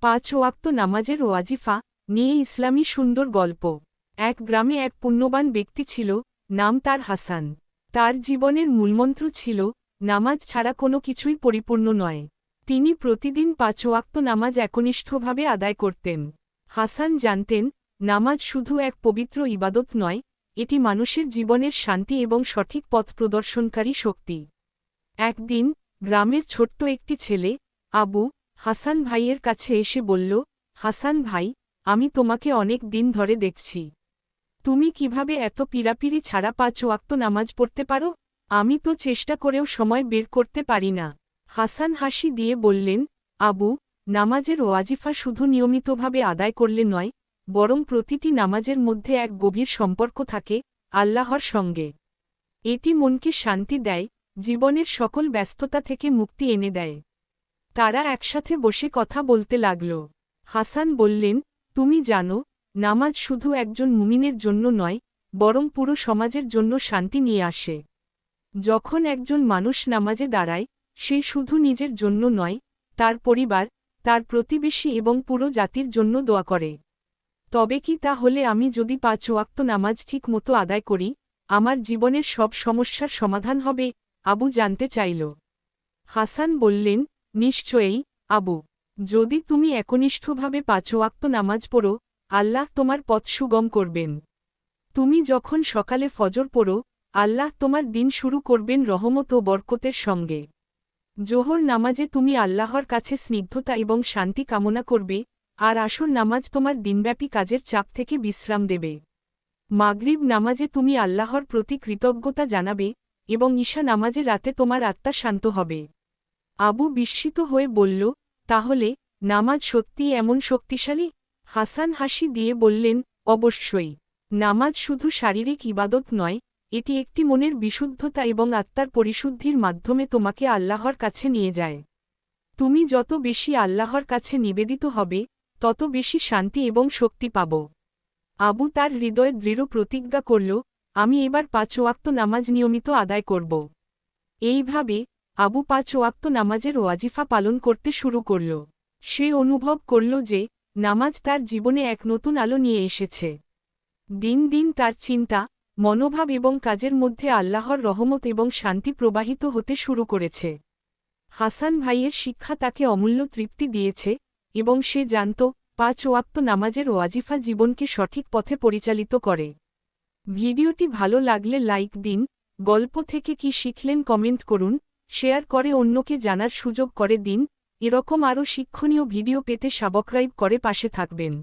5 ওয়াক্ত নামাজের ওয়াজিফা নিয়ে ইসলামী সুন্দর গল্প। এক গ্রামে এক পুণ্যবান ব্যক্তি ছিল, নাম তার হাসান। তার জীবনের মূলমন্ত্র ছিল, নামাজ ছাড়া কোনো কিছুই পরিপূর্ণ নয়। তিনি প্রতিদিন 5 ওয়াক্ত নামাজ একনিষ্ঠভাবে আদায় করতেন। হাসান জানতেন, নামাজ শুধু এক পবিত্র ইবাদত নয়, এটি মানুষের জীবনের শান্তি এবং সঠিক পথ প্রদর্শনকারী শক্তি। একদিন গ্রামের ছোট্ট একটি ছেলে, আবু হাসান ভাইয়ের কাছে এসে বলল, হাসান ভাই, আমি তোমাকে অনেক দিন ধরে দেখছি। তুমি কিভাবে এত পীড়াপিড়ি ছাড়া 5 ওয়াক্ত নামাজ পড়তে পারো? আমি তো চেষ্টা করেও সময় বের করতে পারি না। হাসান হাসি দিয়ে বললেন, আবু, নামাজের ওয়াজিফা শুধু নিয়মিতভাবে আদায় করলে নয়, বরং প্রতিটি নামাজের মধ্যে এক গভীর সম্পর্ক থাকে আল্লাহর সঙ্গে। এটি মনকে শান্তি দেয়, জীবনের সকল ব্যস্ততা থেকে মুক্তি এনে দেয়। তারা একসাথে বসে কথা বলতে লাগল। হাসান বললেন, তুমি জানো, নামাজ শুধু একজন মুমিনের জন্য নয়, বরং পুরো সমাজের জন্য শান্তি নিয়ে আসে। যখন একজন মানুষ নামাজে দাঁড়ায়, সে শুধু নিজের জন্য নয়, তার পরিবার, তার প্রতিবেশী এবং পুরো জাতির জন্য দোয়া করে। তবে কি তাহলে আমি যদি 5 ওয়াক্ত নামাজ ঠিক মতো আদায় করি, আমার জীবনের সব সমস্যার সমাধান হবে? আবু জানতে চাইল। হাসান বললেন, নিশ্চয়ই, আবু। যদি তুমি একনিষ্ঠভাবে 5 ওয়াক্ত নামাজ পড়ো, আল্লাহ তোমার পথ সুগম করবেন। তুমি যখন সকালে ফজর পড়ো, আল্লাহ তোমার দিন শুরু করবেন রহমত ও বরকতের সঙ্গে। জোহর নামাজে তুমি আল্লাহর কাছে স্নিগ্ধতা এবং শান্তি কামনা করবে, আর আসর নামাজ তোমার দিনব্যাপী কাজের চাপ থেকে বিশ্রাম দেবে। মাগরিব নামাজে তুমি আল্লাহর প্রতি কৃতজ্ঞতা জানাবে, এবং ঈশা নামাজে রাতে তোমার আত্মা শান্ত হবে। আবু বিস্মিত হয়ে বলল, তাহলে নামাজ সত্যিই এমন শক্তিশালী? হাসান হাসি দিয়ে বললেন, অবশ্যই। নামাজ শুধু শারীরিক ইবাদত নয়, এটি একটি মনের বিশুদ্ধতা এবং আত্মার পরিশুদ্ধির মাধ্যমে তোমাকে আল্লাহর কাছে নিয়ে যায়। তুমি যত বেশি আল্লাহর কাছে নিবেদিত হবে, তত বেশি শান্তি এবং শক্তি পাব। আবু তার হৃদয়ে দৃঢ় প্রতিজ্ঞা করল, আমি এবার 5 ওয়াক্ত নামাজ নিয়মিত আদায় করব। এইভাবে আবু 5 ওয়াক্ত নামাজের ওয়াজিফা পালন করতে শুরু করল। সে অনুভব করল যে, নামাজ তার জীবনে এক নতুন আলো নিয়ে এসেছে। দিন দিন তার চিন্তা, মনোভাব এবং কাজের মধ্যে আল্লাহর রহমত এবং শান্তি প্রবাহিত হতে শুরু করেছে। হাসান ভাইয়ের শিক্ষা তাকে অমূল্য তৃপ্তি দিয়েছে, এবং সে জানত, 5 ওয়াক্ত নামাজের ওয়াজিফা জীবনকে সঠিক পথে পরিচালিত করে। ভিডিওটি ভালো লাগলে লাইক দিন, গল্প থেকে কি শিখলেন কমেন্ট করুন, শেয়ার করে অন্যকে জানার সুযোগ করে দিন। এরকম আরও শিক্ষণীয় ভিডিও পেতে সাবস্ক্রাইব করে পাশে থাকবেন।